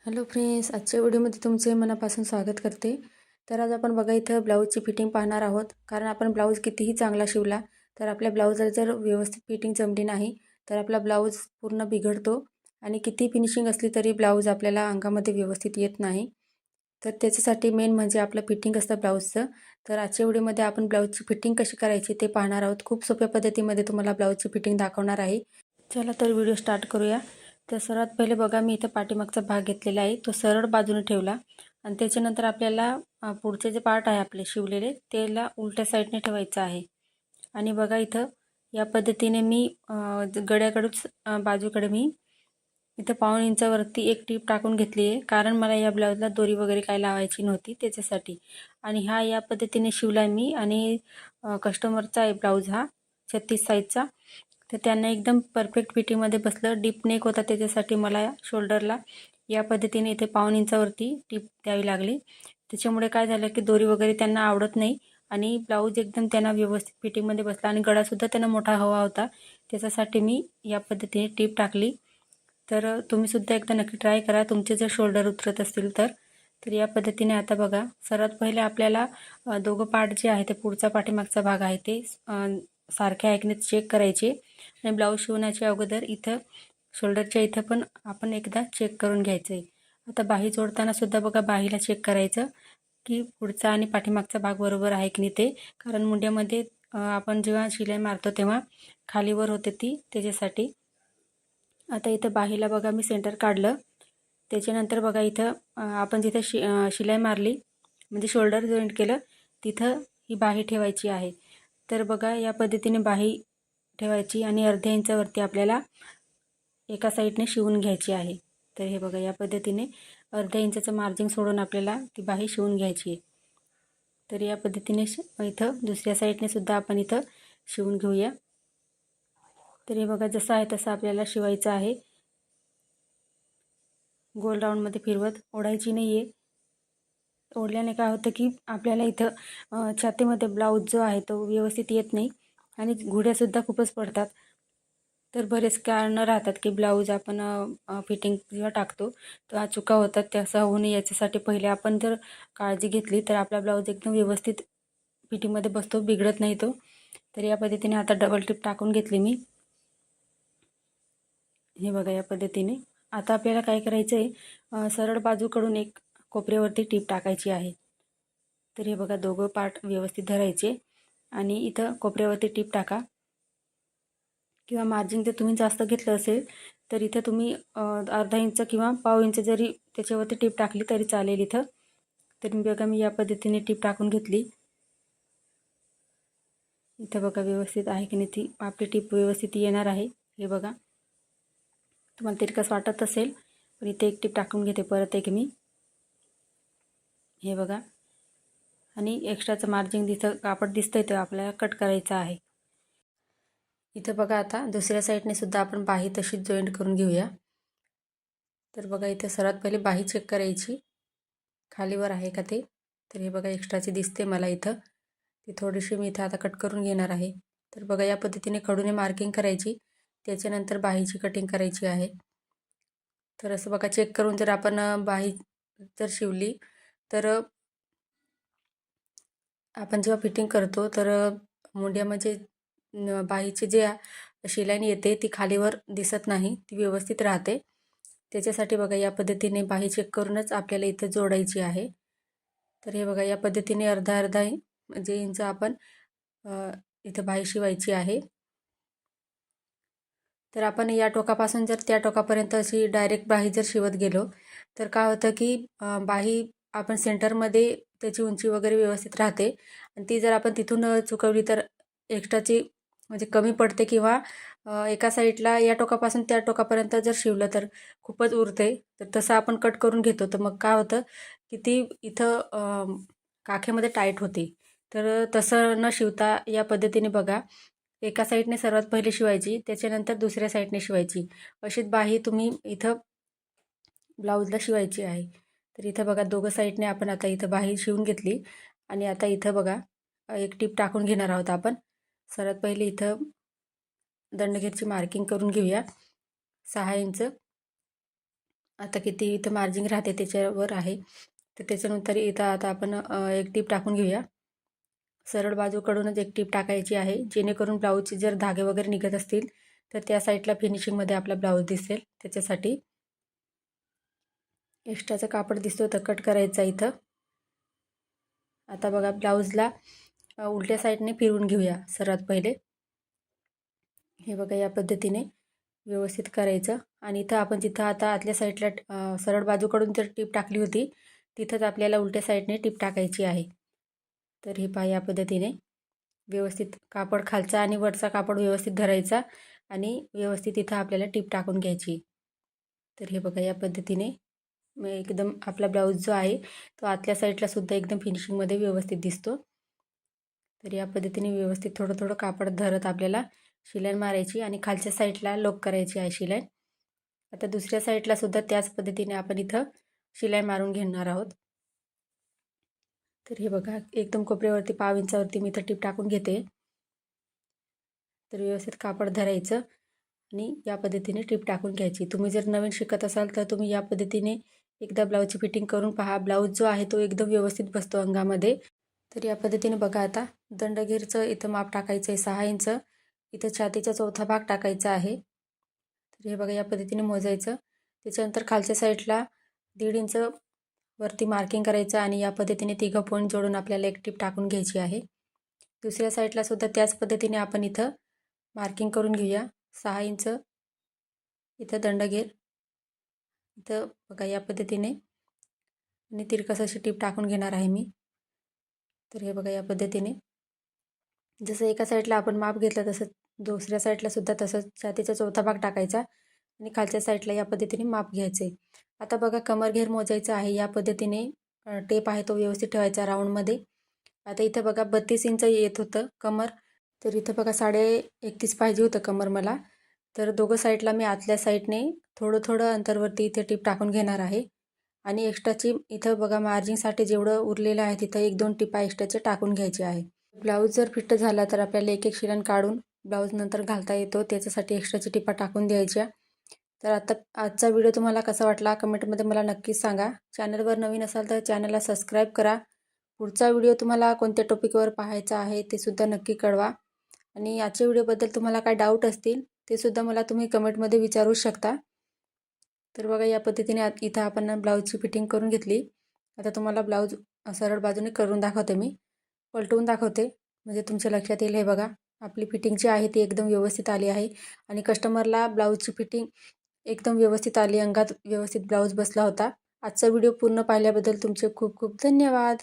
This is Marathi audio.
हॅलो फ्रेंड्स, आजच्या व्हिडिओमध्ये तुमचे मनापासून स्वागत करते. तर आज आपण बघा इथं ब्लाऊजची फिटिंग पाहणार आहोत. कारण आपण ब्लाऊज कितीही चांगला शिवला तर आपल्या ब्लाऊजला जर व्यवस्थित फिटिंग जमली नाही तर आपला ब्लाऊज पूर्ण बिघडतो आणि किती फिनिशिंग असली तरी ब्लाऊज आपल्याला अंगामध्ये व्यवस्थित येत नाही. तर त्याच्यासाठी मेन म्हणजे आपलं फिटिंग असतं ब्लाऊजचं. तर आजच्या व्हिडिओमध्ये आपण ब्लाऊजची फिटिंग कशी करायची ते पाहणार आहोत. खूप सोप्या पद्धतीमध्ये तुम्हाला ब्लाऊजची फिटिंग दाखवणार आहे. चला तर व्हिडिओ स्टार्ट करूया. तर सर्वात पहिले बघा मी इथं पाठीमागचा भाग घेतलेला आहे, तो सरळ बाजूने ठेवला आणि त्याच्यानंतर आपल्याला पुढचे जे पार्ट आहे आपले शिवलेले त्याला उलट्या साईडने ठेवायचं आहे. आणि बघा इथं या पद्धतीने मी गळ्याकडूच बाजूकडे मी इथं 1.5 इंचावरती एक टीप टाकून घेतली आहे, कारण मला या ब्लाऊजला दोरी वगैरे काय लावायची नव्हती त्याच्यासाठी. आणि हा या पद्धतीने शिवला आहे मी आणि कस्टमरचा आहे ब्लाऊज हा 36 साईजचा. तर त्यांना एकदम परफेक्ट फिटिंगमध्ये बसलं. डीप नेक होता त्याच्यासाठी मला शोल्डरला या पद्धतीने इथे 1.5 इंचावरती टीप द्यावी लागली. त्याच्यामुळे काय झालं की दोरी वगैरे त्यांना आवडत नाही आणि ब्लाऊज एकदम त्यांना व्यवस्थित फिटिंगमध्ये बसला आणि गळासुद्धा त्यांना मोठा हवा होता. त्याच्यासाठी मी या पद्धतीने टीप टाकली. तर तुम्हीसुद्धा एकदा नक्की ट्राय करा तुमचे जर शोल्डर उतरत असतील तर. तर या पद्धतीने आता बघा सर्वात पहिले आपल्याला दोघं पार्ट जे आहे ते पुढचा पाठीमागचा भाग आहे ते सारख्या ऐकणे चेक करायचे आणि ब्लाऊज शिवण्याच्या अगोदर इथं शोल्डरच्या इथं पण आपण एकदा चेक करून घ्यायचं आहे. आता बाही जोडताना सुद्धा बघा बाहीला चेक करायचं की पुढचा आणि पाठीमागचा भाग बरोबर आहे की नाही ते. कारण मुंड्यामध्ये आपण जेव्हा शिलाई मारतो तेव्हा खालीवर होते ती त्याच्यासाठी. आता इथं बाहीला बघा मी सेंटर काढलं. त्याच्यानंतर बघा इथं आपण जिथं शिलाई मारली म्हणजे शोल्डर जॉईंट केलं तिथं ही बाही ठेवायची आहे. तर बघा या पद्धतीने बाही ठेवायची आणि अर्ध्या इंचावरती आपल्याला एका साईडने शिवून घ्यायची आहे. तर हे बघा या पद्धतीने अर्ध्या इंचाचं मार्जिन सोडून आपल्याला ती बाही शिवून घ्यायची आहे. तर या पद्धतीने इथं दुसऱ्या साईडने सुद्धा आपण इथं शिवून घेऊया. तर हे बघा जसं आहे तसं आपल्याला शिवायचं आहे. गोल राऊंडमध्ये फिरवत ओढायची नाही आहे. ओढल्याने काय होतं की आपल्याला इथं छातीमध्ये ब्लाऊज जो आहे तो व्यवस्थित येत नाही आणि घुड्यासुद्धा खूपच पडतात. तर बरेच कारणं राहतात की ब्लाऊज आपण फिटिंग जेव्हा टाकतो तेव्हा चुका होतात. त्या असं होऊ नये याच्यासाठी पहिले आपण जर काळजी घेतली तर आपला ब्लाऊज एकदम व्यवस्थित फिटिंगमध्ये बसतो, बिघडत नाही तो. तर या पद्धतीने आता डबल टिप टाकून घेतली मी. हे बघा या पद्धतीने. आता आपल्याला काय करायचं आहे, सरळ बाजूकडून एक कोपऱ्यावरती टीप टाकायची आहे. तर हे बघा दोघं पार्ट व्यवस्थित धरायचे आणि इथं कोपऱ्यावरती टीप टाका. किंवा मार्जिन जर तुम्ही जास्त घेतलं असेल तर इथं तुम्ही अर्धा इंच किंवा पाव इंच जरी त्याच्यावरती टीप टाकली तरी चालेल इथं. तर बघा मी या पद्धतीने टीप टाकून घेतली. इथं बघा व्यवस्थित आहे की नाही ती आपली टीप व्यवस्थित येणार आहे. हे बघा तुम्हाला तिरकस वाटत असेल पण इथे एक टीप टाकून घेते परत एक मी. हे बघा आणि एक्स्ट्राचं मार्जिन जिथं कापड दिसतंय ते आपल्याला कट करायचं आहे. इथं बघा आता दुसऱ्या साईडने सुद्धा आपण बाही तशीच जॉईंट करून घेऊया. तर बघा इथं सर्वात पहिले बाही चेक करायची खालीवर आहे का ते. तर हे बघा एक्स्ट्राची दिसते मला इथं, ती थोडीशी मी इथं आता कट करून घेणार आहे. तर बघा या पद्धतीने खडूने मार्किंग करायची, त्याच्यानंतर बाहीची कटिंग करायची आहे. तर असं बघा चेक करून जर आपण बाही जर शिवली तर आपण जेव्हा फिटिंग करतो तर मुंड्यामध्ये बाहीची जे शिलाई येते ती खालीवर दिसत नाही, ती व्यवस्थित राहते. त्याच्यासाठी बघा या पद्धतीने बाही चेक करूनच आपल्याला इथं जोडायची आहे. तर हे बघा या पद्धतीने अर्धा अर्धा म्हणजे इंच आपण इथं बाही शिवायची आहे. तर आपण या टोकापासून जर त्या टोकापर्यंत अशी डायरेक्ट बाही जर शिवत गेलो तर काय होतं की बाही आपण सेंटरमध्ये त्याची उंची वगैरे व्यवस्थित राहते आणि ती जर आपण तिथून चुकवली तर एक्स्ट्राची म्हणजे कमी पडते किंवा एका साईडला या टोकापासून त्या टोकापर्यंत जर शिवलं तर खूपच उरते. तर तसं आपण कट करून घेतो तर मग काय होतं की ती इथं काखेमध्ये टाईट होते. तर तसं न शिवता या पद्धतीने बघा एका साईडने सर्वात पहिले शिवायची, त्याच्यानंतर दुसऱ्या साईडने शिवायची. अशीच बाही तुम्ही इथं ब्लाऊजला शिवायची आहे. तर इथं बघा दोघं साईडने आपण आता इथं बाही शिवून घेतली आणि आता इथं बघा एक टीप टाकून घेणार आहोत आपण. सर्वात पहिले इथं दंडगेरची मार्किंग करून घेऊया 6 इंच. आता किती इथं मार्जिन राहते त्याच्यावर आहे. तर त्याच्यानंतर इथं आता आपण एक टीप टाकून घेऊया. सरळ बाजूकडूनच एक टीप टाकायची आहे, जेणेकरून ब्लाऊजचे जर धागे वगैरे निघत असतील तर त्या साईडला फिनिशिंगमध्ये आपला ब्लाऊज दिसेल. त्याच्यासाठी एक्स्ट्राचं कापड दिसतो तर कट करायचा इथं. आता बघा ब्लाऊजला उलट्या साईडने फिरवून घेऊया सर्वात पहिले. हे बघा या पद्धतीने व्यवस्थित करायचं. आणि इथं आपण जिथं आता आतल्या साईडला सरळ बाजूकडून जर टीप टाकली होती तिथंच आपल्याला उलट्या साईडने टीप टाकायची आहे. तर हे पहा या पद्धतीने व्यवस्थित कापड खालचा आणि वरचा कापड व्यवस्थित धरायचा आणि व्यवस्थित इथं आपल्याला टीप टाकून घ्यायची. तर हे बघा या पद्धतीने एकदम आपला ब्लाऊज जो आहे तो आतल्या साईडला सुद्धा एकदम फिनिशिंगमध्ये व्यवस्थित दिसतो. तर या पद्धतीने व्यवस्थित थोडं थोडं कापड धरत आपल्याला शिलाई मारायची आणि खालच्या साईडला लॉक करायची आहे शिलाई. आता दुसऱ्या साईडला सुद्धा त्याच पद्धतीने आपण इथं शिलाई मारून घेणार आहोत. तर हे बघा एकदम कोपऱ्यावरती 1/2 इंचावरती मी इथं टीप टाकून घेते. तर व्यवस्थित कापड धरायचं आणि या पद्धतीने टीप टाकून घ्यायची. तुम्ही जर नवीन शिकत असाल तर तुम्ही या पद्धतीने एकदा ब्लाऊजची फिटिंग करून पहा. ब्लाऊज जो आहे तो एकदम व्यवस्थित बसतो अंगामध्ये. तर या पद्धतीने बघा आता दंडगेरचं इथं माप टाकायचं आहे 6 इंच. इथं छातीचा चौथा भाग टाकायचा आहे. तर हे बघा या पद्धतीने मोजायचं. त्याच्यानंतर खालच्या साईडला 1.5 इंच वरती मार्किंग करायचं आणि या पद्धतीने तिघं पॉईंट जोडून आपल्याला एक टीप टाकून घ्यायची आहे. दुसऱ्या साईडला सुद्धा त्याच पद्धतीने आपण इथं मार्किंग करून घेऊया. 6 इंच इथं दंडगेर, इथं बघा या पद्धतीने आणि तिरकस अशी टीप टाकून घेणार आहे मी. तर हे बघा या पद्धतीने जसं एका साईडला आपण माप घेतलं तसं दुसऱ्या साईडला सुद्धा तसंच छातीचा चौथा भाग टाकायचा आणि खालच्या साईडला या पद्धतीने माप घ्यायचे. आता बघा कमरघेर मोजायचं आहे. या पद्धतीने टेप आहे तो व्यवस्थित ठेवायचा राऊंडमध्ये. आता इथं बघा 32 इंच येत होतं कमर, तर इथं बघा 31.5 पाहिजे होतं कमर मला. तर दोघं साईडला मी आतल्या साईडने थोडं थोडं अंतरवरती इथे टीप टाकून घेणार आहे आणि एक्स्ट्राची इथं बघा मार्जिनसाठी जेवढं उरलेलं आहे तिथं 1-2 टिपा एक्स्ट्राचे टाकून घ्यायचे आहे. ब्लाऊज जर फिट झाला तर आपल्याला एक शिलाई काढून ब्लाऊज नंतर घालता येतो, त्याच्यासाठी एक्स्ट्राची टिपा टाकून द्यायच्या. तर आजचा व्हिडिओ तुम्हाला कसा वाटला कमेंटमध्ये मला नक्कीच सांगा. चॅनलवर नवीन असाल तर चॅनलला सबस्क्राईब करा. पुढचा व्हिडिओ तुम्हाला कोणत्या टॉपिकवर पाहायचा आहे ते सुद्धा नक्की कळवा. आणि आजच्या व्हिडिओबद्दल तुम्हाला काय डाऊट असतील ते सुद्धा मला तुम्ही कमेंटमध्ये विचारू शकता. तर बघा या पद्धतीने इथं आपण ब्लाऊजची फिटिंग करून घेतली. आता तुम्हाला ब्लाऊज सरळ बाजूने करून दाखवते मी, पलटवून दाखवते म्हणजे तुमच्या लक्षात येईल. हे बघा आपली फिटिंग जी आहे ती एकदम व्यवस्थित आली आहे आणि कस्टमरला ब्लाऊजची फिटिंग एकदम व्यवस्थित आली, अंगात व्यवस्थित ब्लाऊज बसला होता. आजचा व्हिडिओ पूर्ण पाहिल्याबद्दल तुमचे खूप खूप धन्यवाद.